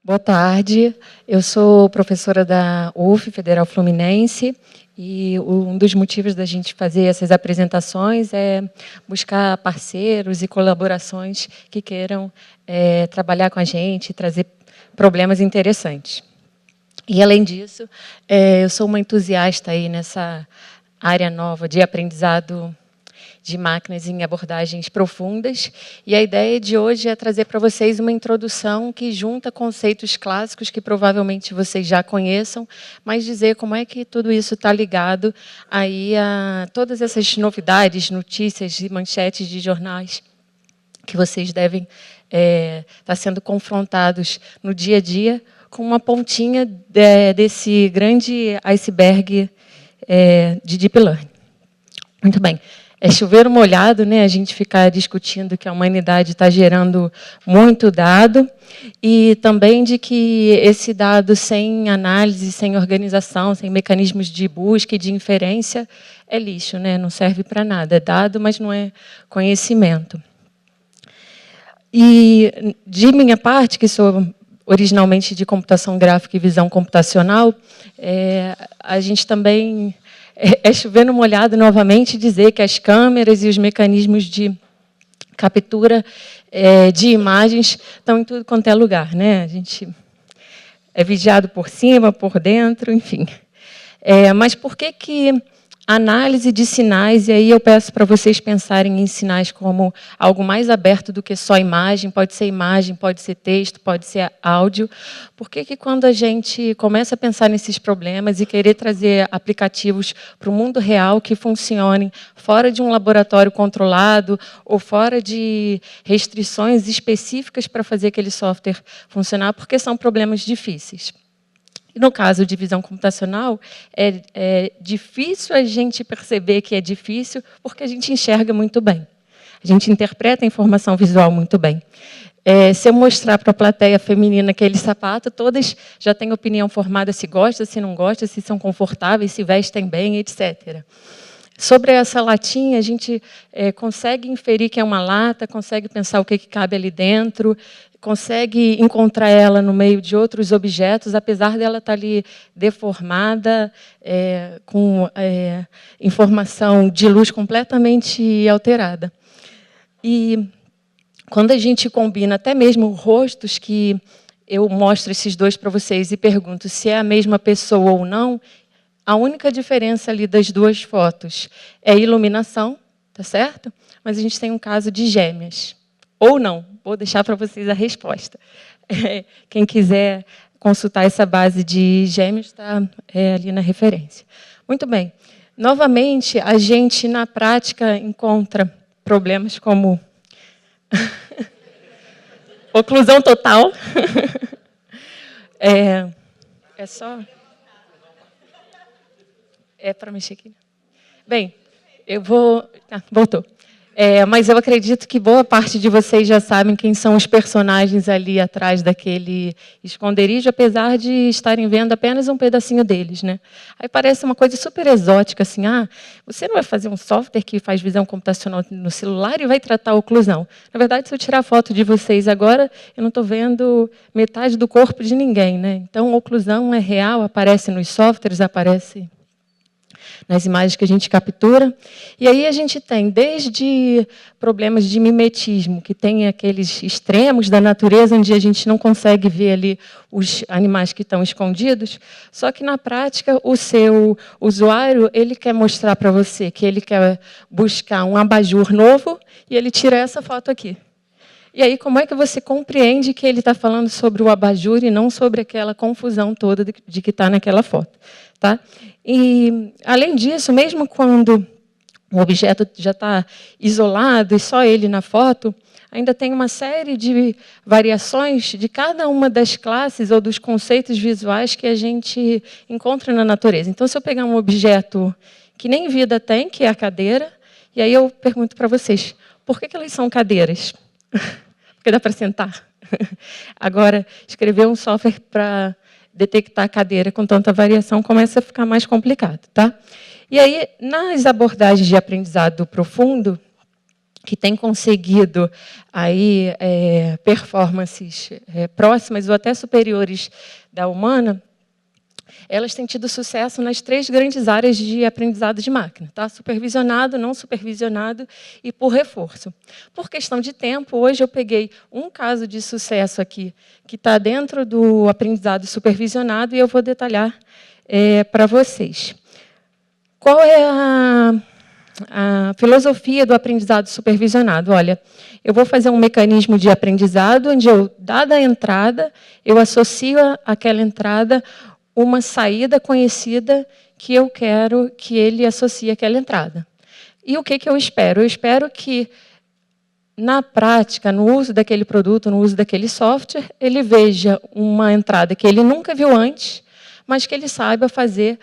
Boa tarde, eu sou professora da UF, Federal Fluminense, e um dos motivos da gente fazer essas apresentações é buscar parceiros e colaborações que queiram trabalhar com a gente e trazer problemas interessantes. E, além disso, eu sou uma entusiasta aí nessa área nova de aprendizado de máquinas em abordagens profundas, e a ideia de hoje é trazer para vocês uma introdução que junta conceitos clássicos que provavelmente vocês já conheçam, mas dizer como é que tudo isso está ligado aí a todas essas novidades, notícias e manchetes de jornais que vocês devem estar sendo confrontados no dia a dia com uma pontinha desse grande iceberg de Deep Learning. Muito bem. É chover molhado, né? A gente ficar discutindo que a humanidade está gerando muito dado e também de que esse dado sem análise, sem organização, sem mecanismos de busca e de inferência é lixo, né? Não serve para nada. É dado, mas não é conhecimento. E, de minha parte, que sou originalmente de computação gráfica e visão computacional, a gente também... É chover no molhado novamente dizer que as câmeras e os mecanismos de captura de imagens estão em tudo quanto é lugar, né? A gente é vigiado por cima, por dentro, enfim. Mas por que análise de sinais, e aí eu peço para vocês pensarem em sinais como algo mais aberto do que só imagem, pode ser texto, pode ser áudio. Por que quando a gente começa a pensar nesses problemas e querer trazer aplicativos para o mundo real que funcionem fora de um laboratório controlado ou fora de restrições específicas para fazer aquele software funcionar, porque são problemas difíceis? No caso de visão computacional, é difícil a gente perceber que é difícil porque a gente enxerga muito bem. A gente interpreta a informação visual muito bem. Se eu mostrar para a plateia feminina aquele sapato, todas já têm opinião formada se gosta, se não gosta, se são confortáveis, se vestem bem, etc. Sobre essa latinha, a gente consegue inferir que é uma lata, consegue pensar o que cabe ali dentro, consegue encontrar ela no meio de outros objetos, apesar dela estar ali deformada, com informação de luz completamente alterada. E quando a gente combina até mesmo rostos, que eu mostro esses dois para vocês e pergunto se é a mesma pessoa ou não, a única diferença ali das duas fotos é a iluminação, tá certo? Mas a gente tem um caso de gêmeas. Ou não, vou deixar para vocês a resposta. Quem quiser consultar essa base de gêmeos, está ali na referência. Muito bem. Novamente, a gente, na prática, encontra problemas como oclusão total. É só... É para mexer aqui? Bem, eu vou... voltou. Mas eu acredito que boa parte de vocês já sabem quem são os personagens ali atrás daquele esconderijo, apesar de estarem vendo apenas um pedacinho deles, né? Aí parece uma coisa super exótica, assim, você não vai fazer um software que faz visão computacional no celular e vai tratar a oclusão. Na verdade, se eu tirar foto de vocês agora, eu não estou vendo metade do corpo de ninguém, né? Então, a oclusão é real, aparece nos softwares, aparece nas imagens que a gente captura. E aí a gente tem desde problemas de mimetismo, que tem aqueles extremos da natureza, onde a gente não consegue ver ali os animais que estão escondidos, só que, na prática, o seu usuário ele quer mostrar para você que ele quer buscar um abajur novo e ele tira essa foto aqui. E aí, como é que você compreende que ele está falando sobre o abajur e não sobre aquela confusão toda de que está naquela foto? Tá? E, além disso, mesmo quando o objeto já está isolado e só ele na foto, ainda tem uma série de variações de cada uma das classes ou dos conceitos visuais que a gente encontra na natureza. Então, se eu pegar um objeto que nem vida tem, que é a cadeira, e aí eu pergunto para vocês, por que elas são cadeiras? Porque dá para sentar. Agora, escrever um software para detectar a cadeira com tanta variação começa a ficar mais complicado, tá? E aí, nas abordagens de aprendizado profundo, que têm conseguido aí, performances próximas ou até superiores da humana, elas têm tido sucesso nas 3 grandes áreas de aprendizado de máquina, tá? Supervisionado, não supervisionado e por reforço. Por questão de tempo, hoje eu peguei um caso de sucesso aqui, que está dentro do aprendizado supervisionado, e eu vou detalhar para vocês. Qual é a filosofia do aprendizado supervisionado? Olha, eu vou fazer um mecanismo de aprendizado onde dada a entrada, eu associo àquela entrada uma saída conhecida que eu quero que ele associe àquela entrada. E o que eu espero? Eu espero que, na prática, no uso daquele produto, no uso daquele software, ele veja uma entrada que ele nunca viu antes, mas que ele saiba fazer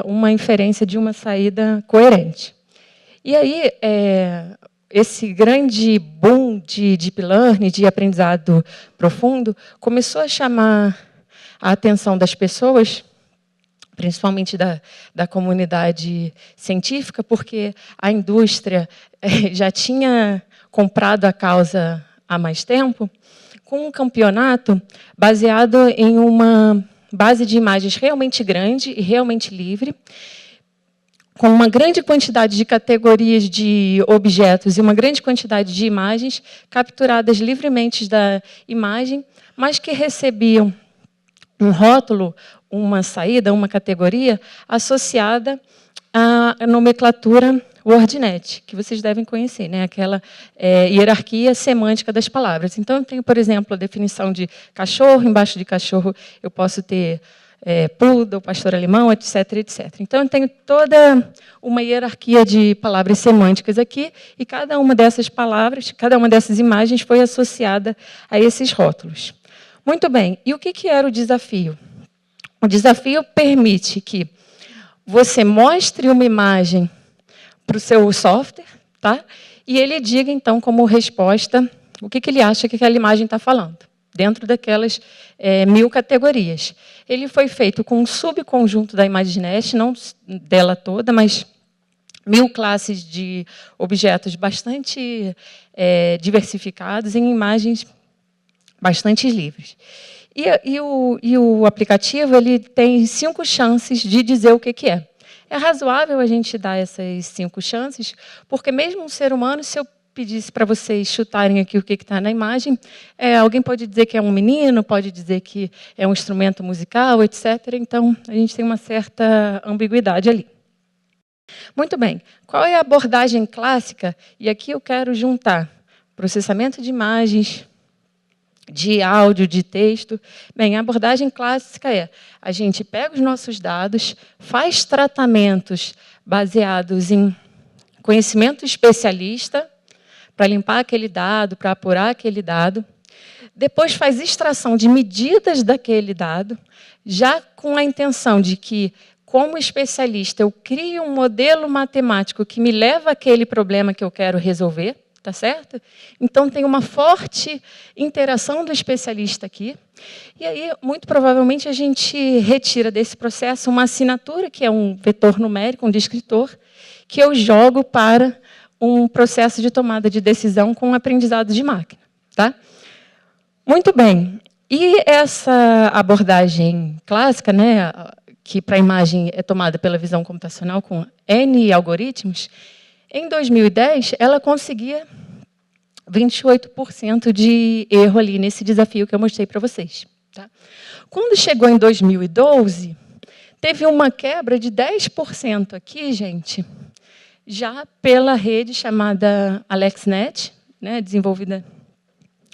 uma inferência de uma saída coerente. E aí, esse grande boom de deep learning, de aprendizado profundo, começou a chamar a atenção das pessoas, principalmente da comunidade científica, porque a indústria já tinha comprado a causa há mais tempo, com um campeonato baseado em uma base de imagens realmente grande e realmente livre, com uma grande quantidade de categorias de objetos e uma grande quantidade de imagens capturadas livremente da imagem, mas que recebiam um rótulo, uma saída, uma categoria associada à nomenclatura WordNet, que vocês devem conhecer, né? Aquela hierarquia semântica das palavras. Então, eu tenho, por exemplo, a definição de cachorro, embaixo de cachorro eu posso ter poodle, pastor alemão, etc, etc. Então, eu tenho toda uma hierarquia de palavras semânticas aqui, e cada uma dessas palavras, cada uma dessas imagens foi associada a esses rótulos. Muito bem, e o que era o desafio? O desafio permite que você mostre uma imagem para o seu software, tá? E ele diga, então, como resposta, o que ele acha que aquela imagem está falando, dentro daquelas 1000 categorias. Ele foi feito com um subconjunto da ImageNet, não dela toda, mas 1000 classes de objetos bastante diversificados em imagens bastante livres. E o aplicativo ele tem 5 chances de dizer o que é. É razoável a gente dar essas 5 chances, porque mesmo um ser humano, se eu pedisse para vocês chutarem aqui o que está na imagem, alguém pode dizer que é um menino, pode dizer que é um instrumento musical, etc. Então, a gente tem uma certa ambiguidade ali. Muito bem. Qual é a abordagem clássica? E aqui eu quero juntar processamento de imagens, de áudio, de texto. Bem, a abordagem clássica a gente pega os nossos dados, faz tratamentos baseados em conhecimento especialista, para limpar aquele dado, para apurar aquele dado, depois faz extração de medidas daquele dado, já com a intenção de que, como especialista, eu crio um modelo matemático que me leva àquele problema que eu quero resolver, tá certo? Então, tem uma forte interação do especialista aqui. E aí, muito provavelmente, a gente retira desse processo uma assinatura, que é um vetor numérico, um descritor, que eu jogo para um processo de tomada de decisão com aprendizado de máquina. Tá? Muito bem. E essa abordagem clássica, né, que para a imagem é tomada pela visão computacional com N algoritmos, em 2010, ela conseguia 28% de erro ali nesse desafio que eu mostrei para vocês. Tá? Quando chegou em 2012, teve uma quebra de 10% aqui, gente, já pela rede chamada AlexNet, né, desenvolvida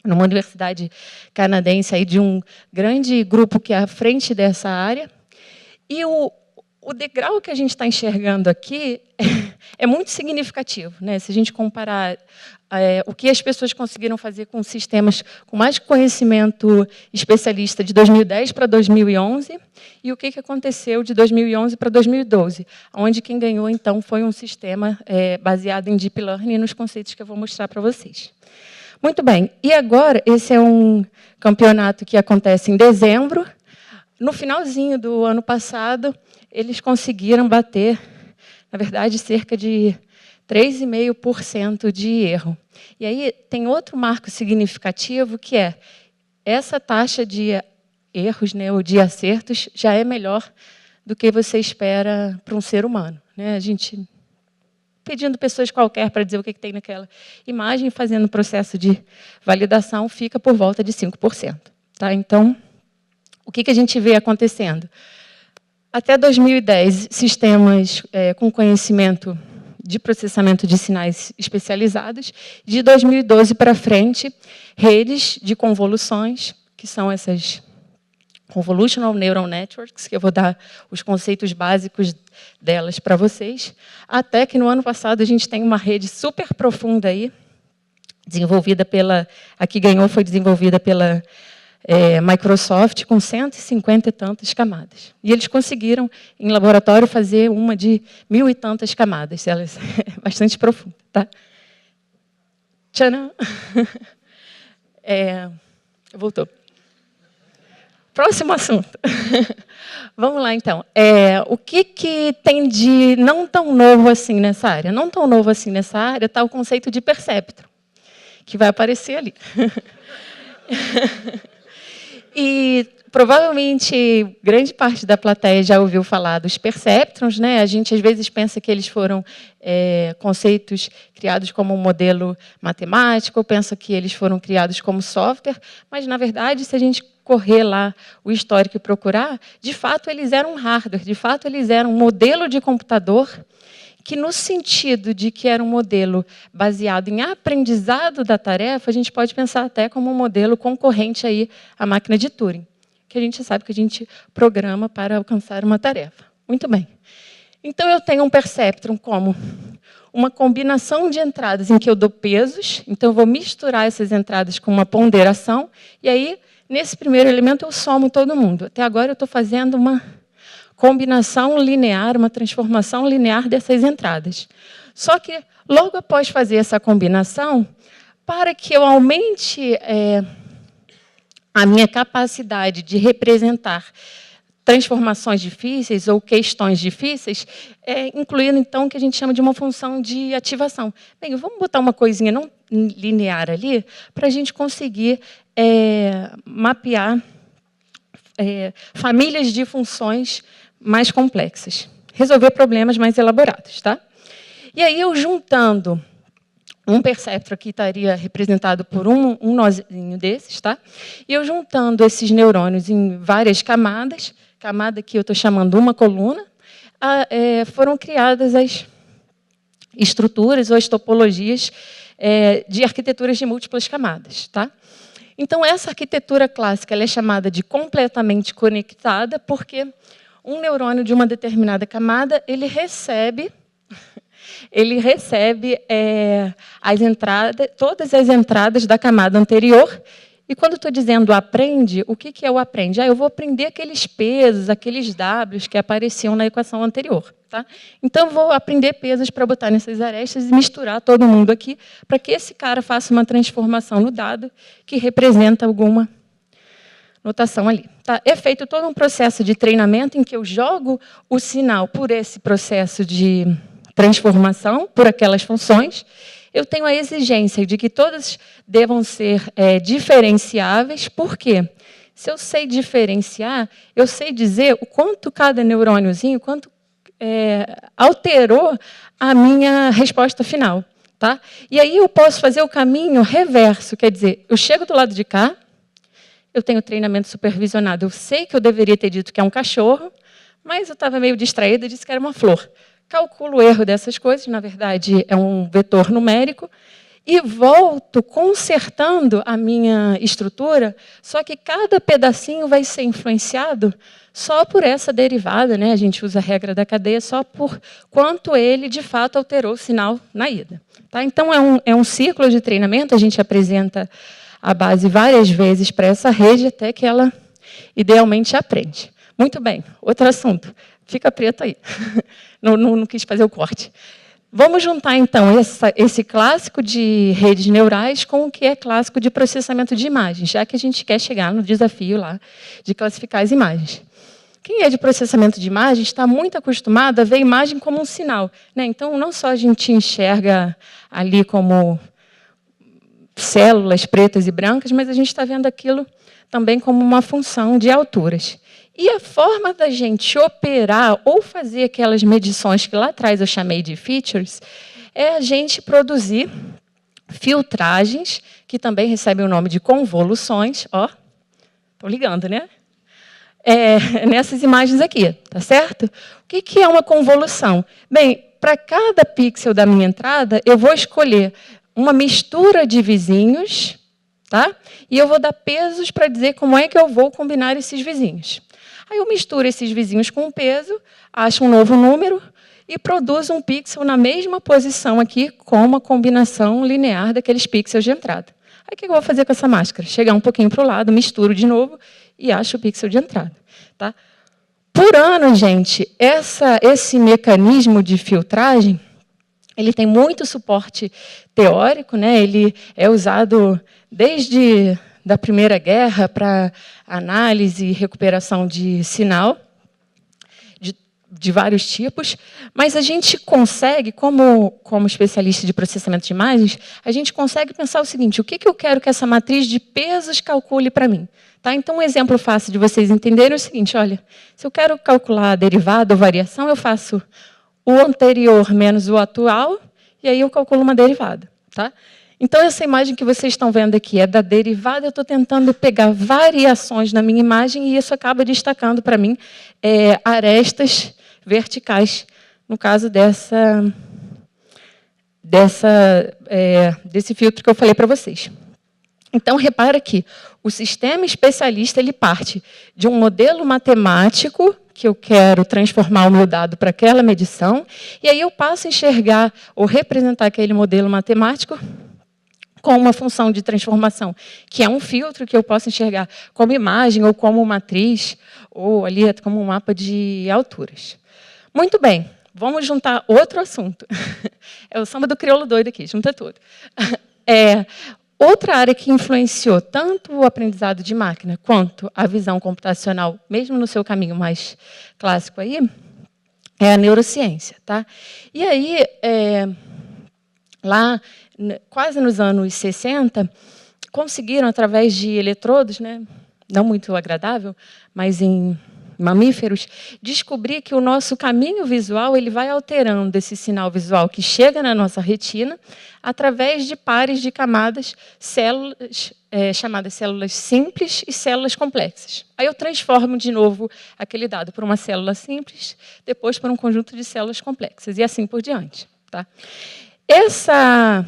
numa universidade canadense aí de um grande grupo que é à frente dessa área. E o degrau que a gente está enxergando aqui é muito significativo, né? Se a gente comparar o que as pessoas conseguiram fazer com sistemas com mais conhecimento especialista de 2010 para 2011 e o que aconteceu de 2011 para 2012, onde quem ganhou, então, foi um sistema baseado em Deep Learning nos conceitos que eu vou mostrar para vocês. Muito bem. E agora, esse é um campeonato que acontece em dezembro. No finalzinho do ano passado, eles conseguiram bater, na verdade, cerca de 3,5% de erro. E aí tem outro marco significativo, que é essa taxa de erros, né, ou de acertos, já é melhor do que você espera para um ser humano, né? A gente pedindo pessoas qualquer para dizer o que tem naquela imagem, fazendo o processo de validação, fica por volta de 5%. Tá? Então, o que a gente vê acontecendo? Até 2010, sistemas com conhecimento de processamento de sinais especializados. De 2012 para frente, redes de convoluções, que são essas Convolutional Neural Networks, que eu vou dar os conceitos básicos delas para vocês, até que no ano passado a gente tem uma rede super profunda aí, desenvolvida pela, a que ganhou foi desenvolvida pela Microsoft, com 150 e tantas camadas. E eles conseguiram, em laboratório, fazer uma de 1.000 e tantas camadas. Ela é bastante profunda. Tá? Tcharam! Voltou. Próximo assunto. Vamos lá, então. O que tem de não tão novo assim nessa área? Não tão novo assim nessa área está o conceito de perceptron, que vai aparecer ali. E provavelmente grande parte da plateia já ouviu falar dos perceptrons, né? A gente às vezes pensa que eles foram conceitos criados como um modelo matemático, ou pensa que eles foram criados como software, mas na verdade, se a gente correr lá o histórico e procurar, de fato eles eram hardware, de fato eles eram um modelo de computador que, no sentido de que era um modelo baseado em aprendizado da tarefa, a gente pode pensar até como um modelo concorrente aí à máquina de Turing, que a gente sabe que a gente programa para alcançar uma tarefa. Muito bem. Então, eu tenho um perceptron como uma combinação de entradas em que eu dou pesos, então eu vou misturar essas entradas com uma ponderação, e aí, nesse primeiro elemento, eu somo todo mundo. Até agora, eu estou fazendo uma combinação linear, uma transformação linear dessas entradas. Só que, logo após fazer essa combinação, para que eu aumente a minha capacidade de representar transformações difíceis ou questões difíceis, incluindo, então, o que a gente chama de uma função de ativação. Bem, vamos botar uma coisinha não linear ali, para a gente conseguir mapear famílias de funções mais complexas, resolver problemas mais elaborados. Tá? E aí, eu juntando um perceptron aqui estaria representado por um nozinho desses, tá? E eu juntando esses neurônios em várias camadas, camada que eu estou chamando uma coluna, foram criadas as estruturas ou as topologias de arquiteturas de múltiplas camadas. Tá? Então, essa arquitetura clássica ela é chamada de completamente conectada, porque um neurônio de uma determinada camada ele recebe todas as entradas da camada anterior. E quando estou dizendo aprende, o que é o aprende? Eu vou aprender aqueles pesos, aqueles Ws que apareciam na equação anterior. Tá? Então, vou aprender pesos para botar nessas arestas e misturar todo mundo aqui, para que esse cara faça uma transformação no dado que representa alguma notação ali. Tá? É feito todo um processo de treinamento em que eu jogo o sinal por esse processo de transformação, por aquelas funções. Eu tenho a exigência de que todas devam ser diferenciáveis. Por quê? Se eu sei diferenciar, eu sei dizer o quanto cada neurôniozinho, quanto alterou a minha resposta final. Tá? E aí eu posso fazer o caminho reverso, quer dizer, eu chego do lado de cá, eu tenho treinamento supervisionado, eu sei que eu deveria ter dito que é um cachorro, mas eu estava meio distraída e disse que era uma flor. Calculo o erro dessas coisas, na verdade, é um vetor numérico, e volto consertando a minha estrutura, só que cada pedacinho vai ser influenciado só por essa derivada, né? A gente usa a regra da cadeia só por quanto ele, de fato, alterou o sinal na ida. Tá? Então, é um ciclo de treinamento, a gente apresenta a base várias vezes para essa rede, até que ela, idealmente, aprende. Muito bem, outro assunto. Fica preto aí. Não quis fazer o corte. Vamos juntar, então, esse clássico de redes neurais com o que é clássico de processamento de imagens, já que a gente quer chegar no desafio lá de classificar as imagens. Quem é de processamento de imagem está muito acostumado a ver a imagem como um sinal, né? Então, não só a gente enxerga ali como células pretas e brancas, mas a gente está vendo aquilo também como uma função de alturas. E a forma da gente operar ou fazer aquelas medições que lá atrás eu chamei de features é a gente produzir filtragens, que também recebem o nome de convoluções. Ó, estou ligando, né? Nessas imagens aqui, tá certo? O que é uma convolução? Bem, para cada pixel da minha entrada, eu vou escolher uma mistura de vizinhos, tá? E eu vou dar pesos para dizer como é que eu vou combinar esses vizinhos. Aí eu misturo esses vizinhos com um peso, acho um novo número e produzo um pixel na mesma posição aqui com uma combinação linear daqueles pixels de entrada. Aí o que eu vou fazer com essa máscara? Chegar um pouquinho para o lado, misturo de novo e acho o pixel de entrada. Tá? Por ano, gente, esse mecanismo de filtragem ele tem muito suporte teórico, né? Ele é usado desde da Primeira Guerra para análise e recuperação de sinal, de vários tipos, mas a gente consegue, como especialista de processamento de imagens, a gente consegue pensar o seguinte: o que eu quero que essa matriz de pesos calcule para mim? Tá? Então, um exemplo fácil de vocês entenderem é o seguinte: olha, se eu quero calcular a derivada ou variação, eu faço o anterior menos o atual, e aí eu calculo uma derivada. Tá? Então, essa imagem que vocês estão vendo aqui é da derivada. Eu estou tentando pegar variações na minha imagem e isso acaba destacando para mim arestas verticais, no caso desse filtro que eu falei para vocês. Então, repara que o sistema especialista ele parte de um modelo matemático que eu quero transformar o meu dado para aquela medição, e aí eu passo a enxergar ou representar aquele modelo matemático com uma função de transformação, que é um filtro que eu posso enxergar como imagem, ou como matriz, ou ali como um mapa de alturas. Muito bem, vamos juntar outro assunto. É o samba do crioulo doido aqui, junta tudo. Outra área que influenciou tanto o aprendizado de máquina quanto a visão computacional, mesmo no seu caminho mais clássico aí, é a neurociência. Tá? E aí, lá, quase nos anos 60, conseguiram, através de eletrodos, né, não muito agradável, mas em mamíferos, descobrir que o nosso caminho visual ele vai alterando esse sinal visual que chega na nossa retina através de pares de camadas, células, chamadas células simples e células complexas. Aí eu transformo de novo aquele dado por uma célula simples, depois por um conjunto de células complexas, e assim por diante. Tá? Essa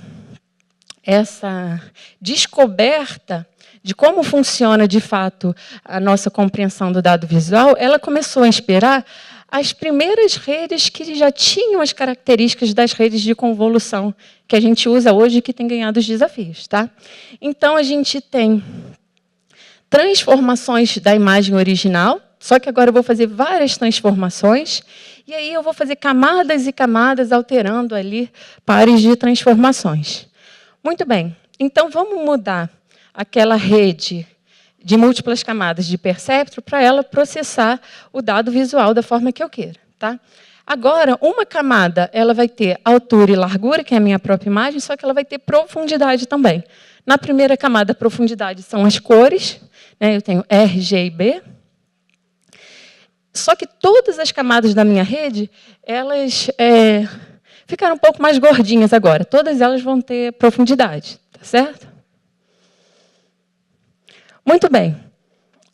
descoberta de como funciona, de fato, a nossa compreensão do dado visual, ela começou a inspirar as primeiras redes que já tinham as características das redes de convolução que a gente usa hoje e que tem ganhado os desafios. Tá? Então, a gente tem transformações da imagem original, só que agora eu vou fazer várias transformações, e aí eu vou fazer camadas e camadas, alterando ali pares de transformações. Muito bem, então vamos mudar aquela rede de múltiplas camadas de perceptron para ela processar o dado visual da forma que eu queira. Tá? Agora, uma camada ela vai ter altura e largura, que é a minha própria imagem, só que ela vai ter profundidade também. Na primeira camada, a profundidade são as cores, né? Eu tenho R, G e B. Só que todas as camadas da minha rede, elas ficaram um pouco mais gordinhas agora. Todas elas vão ter profundidade, tá certo? Muito bem.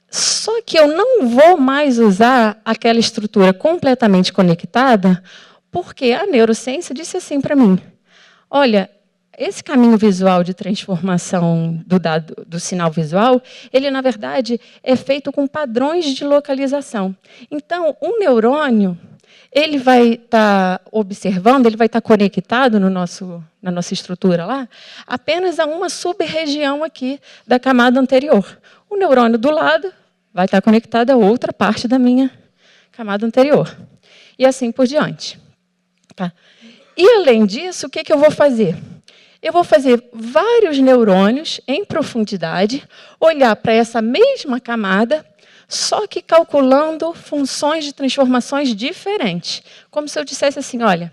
Só que eu não vou mais usar aquela estrutura completamente conectada, porque a neurociência disse assim para mim: olha, esse caminho visual de transformação do dado, do sinal visual, ele, na verdade, é feito com padrões de localização. Então, um neurônio, ele vai estar observando, ele vai estar conectado na nossa estrutura lá, apenas a uma sub-região aqui da camada anterior. O neurônio do lado vai estar conectado a outra parte da minha camada anterior. E assim por diante. Tá? E, além disso, o que eu vou fazer? Eu vou fazer vários neurônios em profundidade, olhar para essa mesma camada, só que calculando funções de transformações diferentes. Como se eu dissesse assim, olha,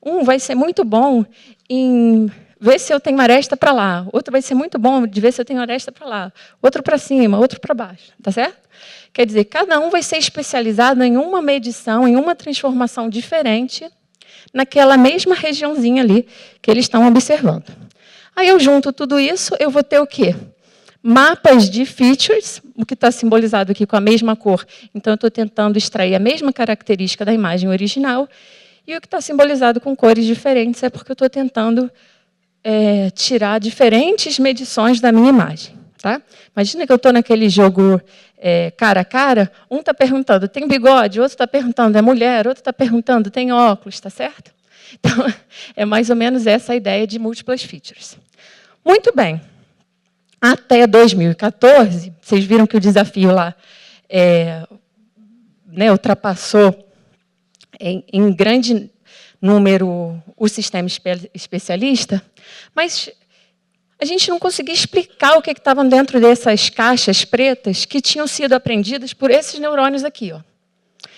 um vai ser muito bom em ver se eu tenho aresta para lá, outro vai ser muito bom de ver se eu tenho aresta para lá, outro para cima, outro para baixo, tá certo? Quer dizer, cada um vai ser especializado em uma medição, em uma transformação diferente, naquela mesma regiãozinha ali que eles estão observando. Aí eu junto tudo isso, eu vou ter o quê? Mapas de features, o que está simbolizado aqui com a mesma cor. Então, eu estou tentando extrair a mesma característica da imagem original. E o que está simbolizado com cores diferentes é porque eu estou tentando tirar diferentes medições da minha imagem. Tá? Imagina que eu estou naquele jogo cara a cara, um está perguntando, tem bigode? Outro está perguntando, é mulher? Outro está perguntando, tem óculos? Está certo? Então, é mais ou menos essa a ideia de múltiplas features. Muito bem. Até 2014, vocês viram que o desafio lá ultrapassou em grande número o sistema especialista, mas a gente não conseguia explicar o que estava dentro dessas caixas pretas que tinham sido aprendidas por esses neurônios aqui. Ó.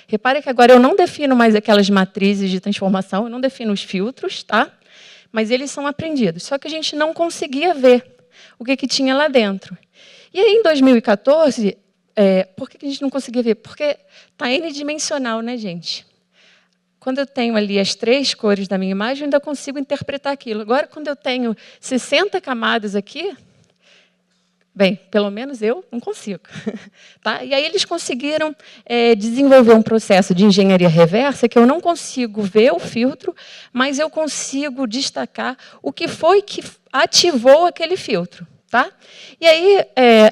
Repare que agora eu não defino mais aquelas matrizes de transformação, eu não defino os filtros, tá? Mas eles são aprendidos. Só que a gente não conseguia ver o que tinha lá dentro. E aí, em 2014, por que a gente não conseguia ver? Porque está n-dimensional, né, gente? Quando eu tenho ali as 3 cores da minha imagem, eu ainda consigo interpretar aquilo. Agora, quando eu tenho 60 camadas aqui, bem, pelo menos eu não consigo. Tá? E aí eles conseguiram desenvolver um processo de engenharia reversa que eu não consigo ver o filtro, mas eu consigo destacar o que foi que ativou aquele filtro. Tá? E aí,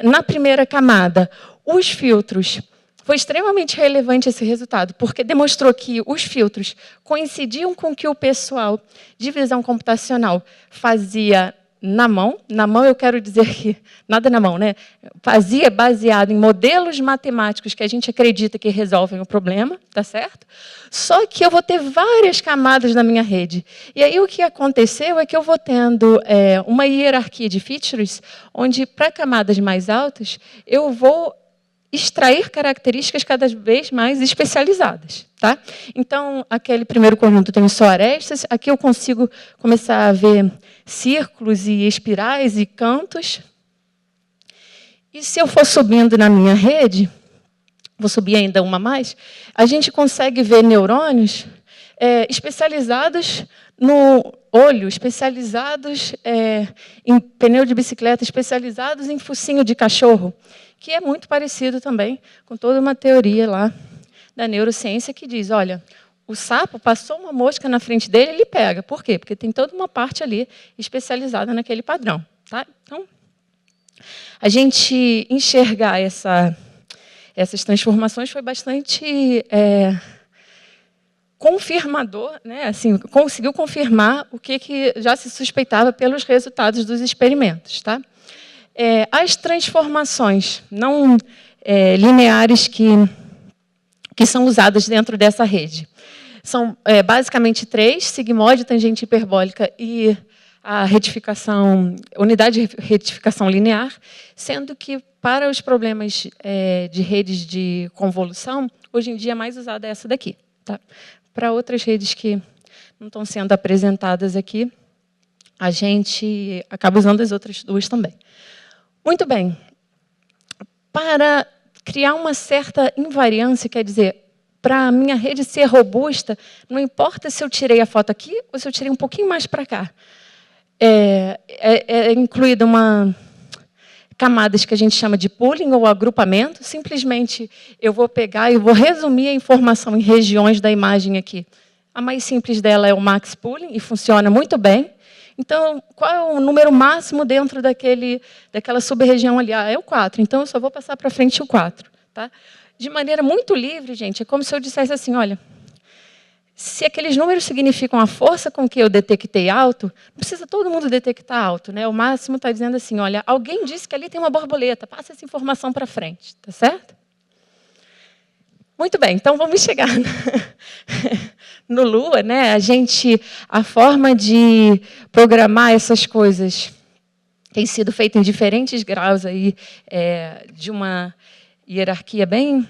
na primeira camada, os filtros... Foi extremamente relevante esse resultado, porque demonstrou que os filtros coincidiam com o que o pessoal de visão computacional fazia na mão. Na mão, eu quero dizer que nada na mão, né? Fazia baseado em modelos matemáticos que a gente acredita que resolvem o problema, tá certo? Só que eu vou ter várias camadas na minha rede. E aí o que aconteceu é que eu vou tendo uma hierarquia de features, onde para camadas mais altas eu vou extrair características cada vez mais especializadas. Tá? Então, aquele primeiro conjunto tem só arestas, aqui eu consigo começar a ver círculos e espirais e cantos. E se eu for subindo na minha rede, vou subir ainda uma mais, a gente consegue ver neurônios especializados no olho, especializados em pneu de bicicleta, especializados em focinho de cachorro, que é muito parecido também com toda uma teoria lá da neurociência que diz, olha, o sapo passou uma mosca na frente dele, ele pega. Por quê? Porque tem toda uma parte ali especializada naquele padrão. Tá? Então, a gente enxergar essas transformações foi bastante confirmador, né? Assim, conseguiu confirmar o que já se suspeitava pelos resultados dos experimentos. Tá? As transformações não lineares que são usadas dentro dessa rede são basicamente 3, sigmoide, tangente hiperbólica e a unidade de retificação linear, sendo que para os problemas de redes de convolução, hoje em dia é mais usada essa daqui. Tá? Para outras redes que não estão sendo apresentadas aqui, a gente acaba usando as outras 2 também. Muito bem. Para criar uma certa invariância, quer dizer, para a minha rede ser robusta, não importa se eu tirei a foto aqui ou se eu tirei um pouquinho mais para cá. É incluída camadas que a gente chama de pooling ou agrupamento. Simplesmente eu vou pegar e vou resumir a informação em regiões da imagem aqui. A mais simples dela é o max pooling e funciona muito bem. Então, qual é o número máximo dentro daquela sub-região ali? É o 4. Então, eu só vou passar para frente o 4. Tá? De maneira muito livre, gente, é como se eu dissesse assim, olha, se aqueles números significam a força com que eu detectei alto, não precisa todo mundo detectar alto. Né? O máximo está dizendo assim, olha, alguém disse que ali tem uma borboleta, passa essa informação para frente. Tá certo? Muito bem, então vamos chegar no Lua, né? A forma de programar essas coisas tem sido feita em diferentes graus aí, de uma hierarquia bem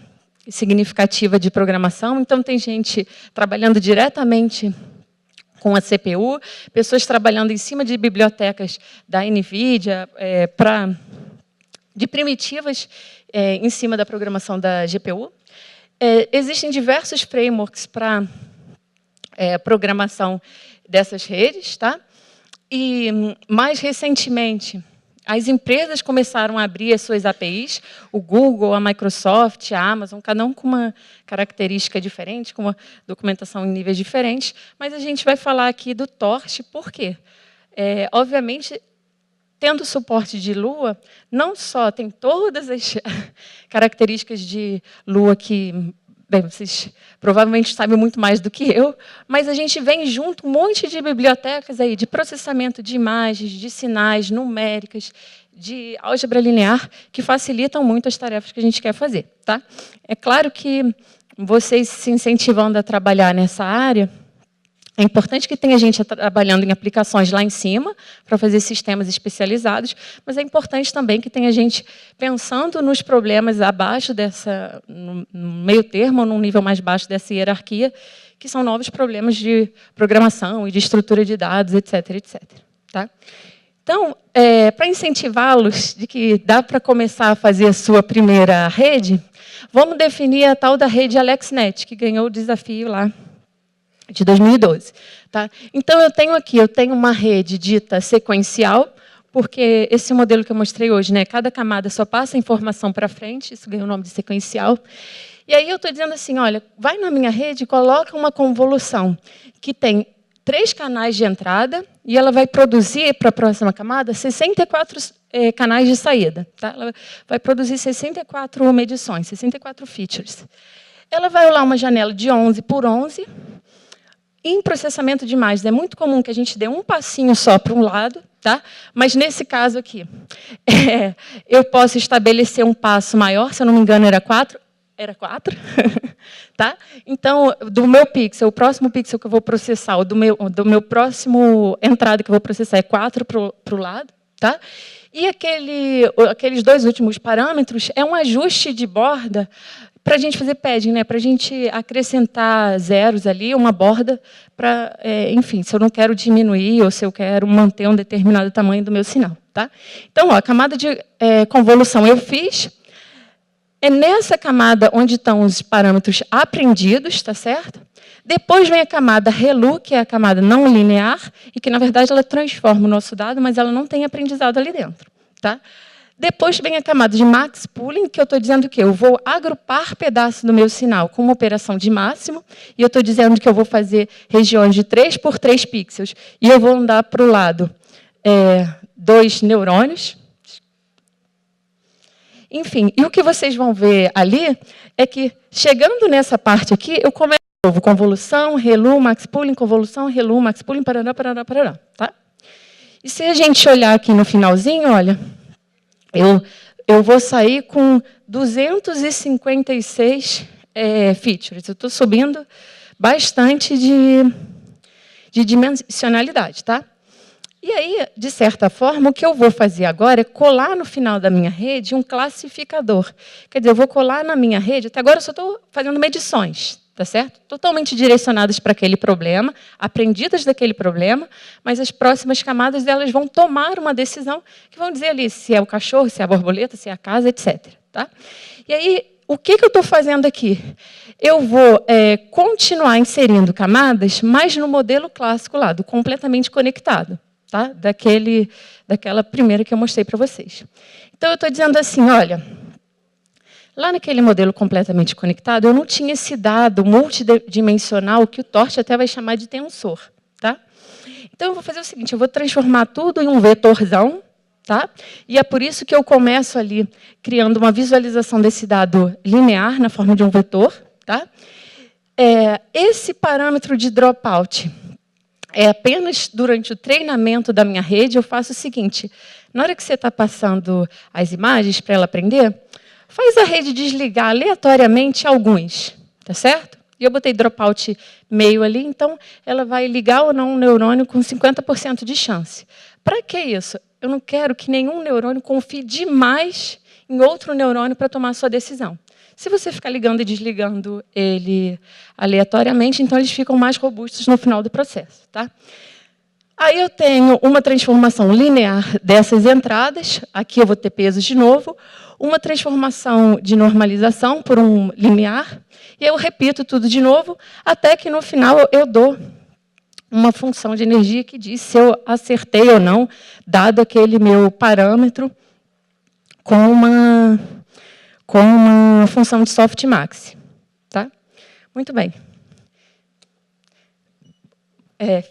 significativa de programação. Então, tem gente trabalhando diretamente com a CPU, pessoas trabalhando em cima de bibliotecas da NVIDIA, de primitivas em cima da programação da GPU. Existem diversos frameworks para programação dessas redes, tá? E, mais recentemente, as empresas começaram a abrir as suas APIs, o Google, a Microsoft, a Amazon, cada um com uma característica diferente, com uma documentação em níveis diferentes, mas a gente vai falar aqui do Torch, por quê? Obviamente, tendo suporte de Lua, não só tem todas as características de Lua que, bem, vocês provavelmente sabem muito mais do que eu, mas a gente vem junto um monte de bibliotecas aí de processamento de imagens, de sinais numéricas, de álgebra linear, que facilitam muito as tarefas que a gente quer fazer, tá? É claro que vocês se incentivando a trabalhar nessa área, é importante que tenha gente trabalhando em aplicações lá em cima, para fazer sistemas especializados, mas é importante também que tenha gente pensando nos problemas abaixo dessa, no meio termo, ou num nível mais baixo dessa hierarquia, que são novos problemas de programação e de estrutura de dados, etc, etc. Tá? Então, para incentivá-los de que dá para começar a fazer a sua primeira rede, vamos definir a tal da rede AlexNet, que ganhou o desafio lá de 2012. Tá? Então, eu tenho uma rede dita sequencial, porque esse modelo que eu mostrei hoje, né, cada camada só passa a informação para frente, isso ganha o nome de sequencial. E aí eu estou dizendo assim, olha, vai na minha rede e coloca uma convolução que tem 3 canais de entrada e ela vai produzir para a próxima camada 64 canais de saída. Tá? Ela vai produzir 64 medições, 64 features. Ela vai rolar uma janela de 11 por 11. Em processamento de imagens, é muito comum que a gente dê um passinho só para um lado, tá? Mas, nesse caso aqui, eu posso estabelecer um passo maior, se eu não me engano, era 4. Era 4. Tá? Então, do meu pixel, o próximo pixel que eu vou processar, ou do meu próximo entrada que eu vou processar é 4 para o lado. Tá? E aqueles 2 últimos parâmetros é um ajuste de borda para a gente fazer padding, né? Para a gente acrescentar zeros ali, uma borda, para, enfim, se eu não quero diminuir ou se eu quero manter um determinado tamanho do meu sinal. Tá? Então, ó, a camada de convolução eu fiz. É nessa camada onde estão os parâmetros aprendidos, tá certo? Depois vem a camada ReLU, que é a camada não linear, e que, na verdade, ela transforma o nosso dado, mas ela não tem aprendizado ali dentro. Tá? Depois vem a camada de max pooling, que eu estou dizendo que eu vou agrupar pedaços do meu sinal com uma operação de máximo, e eu estou dizendo que eu vou fazer regiões de 3 por 3 pixels, e eu vou andar para o lado 2 neurônios. Enfim, e o que vocês vão ver ali é que, chegando nessa parte aqui, eu começo de novo, convolução, ReLU, max pooling, convolução, ReLU, max pooling, parará, parará, parará. Tá? E se a gente olhar aqui no finalzinho, olha, eu vou sair com 256 features. Eu estou subindo bastante de dimensionalidade. Tá? E aí, de certa forma, o que eu vou fazer agora é colar no final da minha rede um classificador. Quer dizer, eu vou colar na minha rede, até agora eu só estou fazendo medições, tá certo? Totalmente direcionadas para aquele problema, aprendidas daquele problema, mas as próximas camadas elas vão tomar uma decisão que vão dizer ali se é o cachorro, se é a borboleta, se é a casa, etc. Tá? E aí, o que eu estou fazendo aqui? Eu vou continuar inserindo camadas, mas no modelo clássico lá, do completamente conectado. Tá? Daquela primeira que eu mostrei para vocês. Então, eu estou dizendo assim, olha, lá naquele modelo completamente conectado, eu não tinha esse dado multidimensional que o Torch até vai chamar de tensor. Tá? Então, eu vou fazer o seguinte, eu vou transformar tudo em um vetorzão, tá? E é por isso que eu começo ali criando uma visualização desse dado linear na forma de um vetor. Tá? Esse parâmetro de dropout, apenas durante o treinamento da minha rede, eu faço o seguinte, na hora que você está passando as imagens para ela aprender, faz a rede desligar aleatoriamente alguns, tá certo? E eu botei dropout meio ali, então ela vai ligar ou não um neurônio com 50% de chance. Para que isso? Eu não quero que nenhum neurônio confie demais em outro neurônio para tomar a sua decisão. Se você ficar ligando e desligando ele aleatoriamente, então eles ficam mais robustos no final do processo. Tá? Aí eu tenho uma transformação linear dessas entradas, aqui eu vou ter pesos de novo, uma transformação de normalização por um linear, e eu repito tudo de novo, até que no final eu dou uma função de energia que diz se eu acertei ou não, dado aquele meu parâmetro com uma função de softmax. Tá? Muito bem.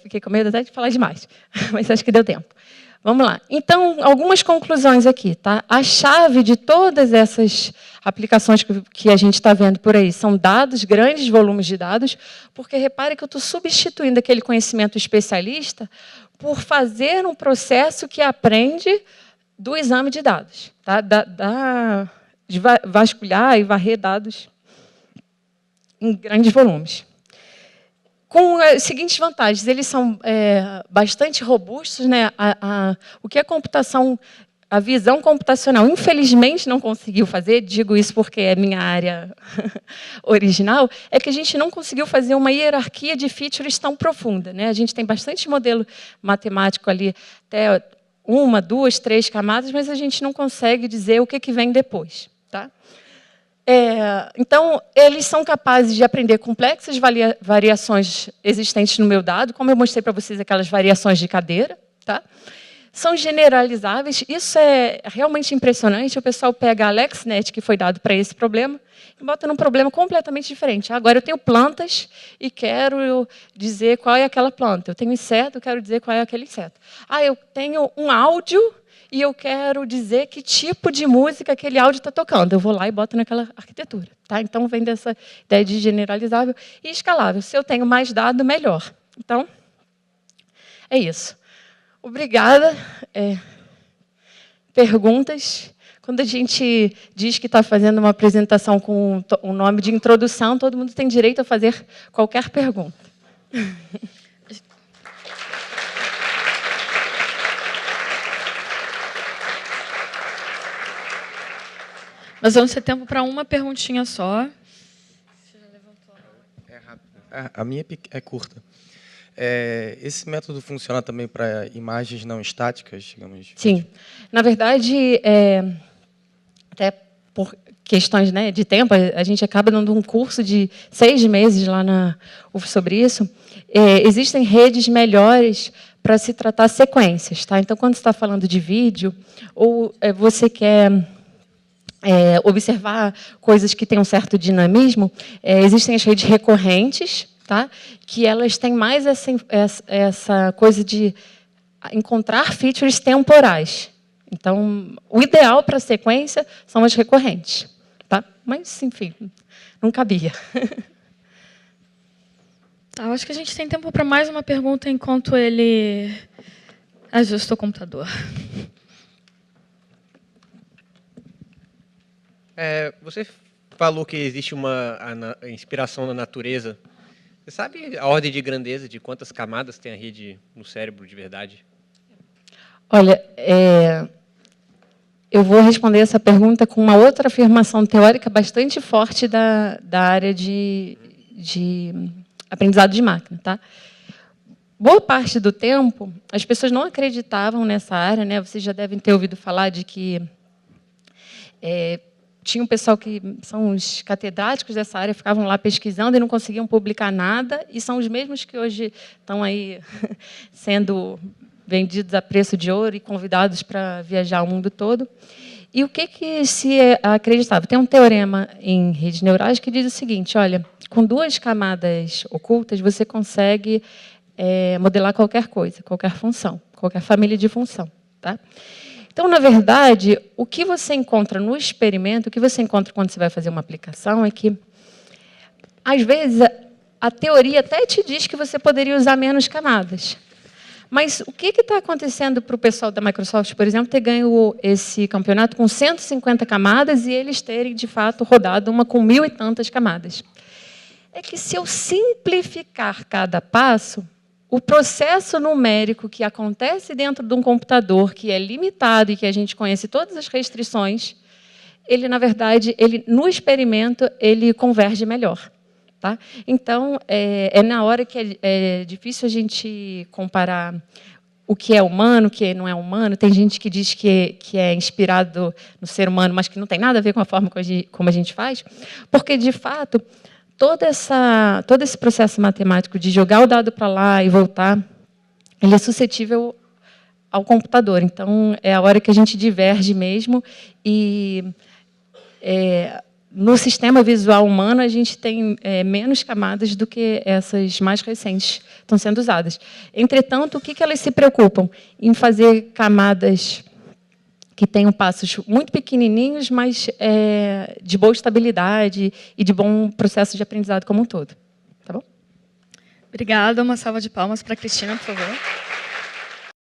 Fiquei com medo até de falar demais, mas acho que deu tempo. Vamos lá. Então, algumas conclusões aqui. Tá? A chave de todas essas aplicações que a gente está vendo por aí são dados, grandes volumes de dados, porque repare que eu estou substituindo aquele conhecimento especialista por fazer um processo que aprende do exame de dados, tá? De vasculhar e varrer dados em grandes volumes. Com as seguintes vantagens, eles são bastante robustos, né? O que a computação, a visão computacional, infelizmente, não conseguiu fazer, digo isso porque é minha área original, é que a gente não conseguiu fazer uma hierarquia de features tão profunda. Né? A gente tem bastante modelo matemático ali, até 1, 2, 3 camadas, mas a gente não consegue dizer o que vem depois. Tá? Então, eles são capazes de aprender complexas variações existentes no meu dado, como eu mostrei para vocês aquelas variações de cadeira. Tá? São generalizáveis, isso é realmente impressionante. O pessoal pega a AlexNet, que foi dado para esse problema, e bota num problema completamente diferente. Agora, eu tenho plantas e quero dizer qual é aquela planta. Eu tenho inseto, eu quero dizer qual é aquele inseto. Eu tenho um áudio e eu quero dizer que tipo de música aquele áudio está tocando. Eu vou lá e boto naquela arquitetura. Tá? Então, vem dessa ideia de generalizável e escalável. Se eu tenho mais dado, melhor. Então, é isso. Obrigada. Perguntas? Quando a gente diz que está fazendo uma apresentação com um nome de introdução, todo mundo tem direito a fazer qualquer pergunta. Nós vamos ter tempo para uma perguntinha só. Você já levantou a mão? É rápido. A minha é curta. Esse método funciona também para imagens não estáticas, digamos? Sim. Na verdade, até por questões, né, de tempo, a gente acaba dando um curso de 6 meses lá na UF sobre isso. Existem redes melhores para se tratar sequências. Tá? Então, quando você está falando de vídeo, ou você quer observar coisas que têm um certo dinamismo, existem as redes recorrentes, tá? Que elas têm mais essa coisa de encontrar features temporais. Então, o ideal para a sequência são as recorrentes. Tá? Mas, enfim, não cabia. Tá, eu acho que a gente tem tempo para mais uma pergunta enquanto ele ajusta o computador. Você falou que existe uma inspiração na natureza. Você sabe a ordem de grandeza de quantas camadas tem a rede no cérebro de verdade? Olha, eu vou responder essa pergunta com uma outra afirmação teórica bastante forte da área de aprendizado de máquina. Tá? Boa parte do tempo, as pessoas não acreditavam nessa área. Né? Vocês já devem ter ouvido falar de que tinha um pessoal que são os catedráticos dessa área, ficavam lá pesquisando e não conseguiam publicar nada, e são os mesmos que hoje estão aí sendo vendidos a preço de ouro e convidados para viajar o mundo todo. E o que se acreditava? Tem um teorema em redes neurais que diz o seguinte: olha, com 2 camadas ocultas, você consegue modelar qualquer coisa, qualquer função, qualquer família de função. Tá? Então, na verdade, o que você encontra no experimento, o que você encontra quando você vai fazer uma aplicação, é que, às vezes, a teoria até te diz que você poderia usar menos camadas. Mas o que está acontecendo para o pessoal da Microsoft, por exemplo, ter ganho esse campeonato com 150 camadas e eles terem, de fato, rodado uma com 1000 e tantas camadas? É que, se eu simplificar cada passo, o processo numérico que acontece dentro de um computador, que é limitado e que a gente conhece todas as restrições, ele, na verdade, no experimento, ele converge melhor. Tá? Então, é na hora que é difícil a gente comparar o que é humano, o que não é humano. Tem gente que diz que é inspirado no ser humano, mas que não tem nada a ver com a forma como a gente faz, porque, de fato, todo esse processo matemático de jogar o dado para lá e voltar, ele é suscetível ao computador. Então, é a hora que a gente diverge mesmo. E no sistema visual humano, a gente tem menos camadas do que essas mais recentes estão sendo usadas. Entretanto, o que elas se preocupam? Em fazer camadas que tenham passos muito pequenininhos, mas de boa estabilidade e de bom processo de aprendizado como um todo. Tá bom? Obrigada. Uma salva de palmas para a Cristina, por favor.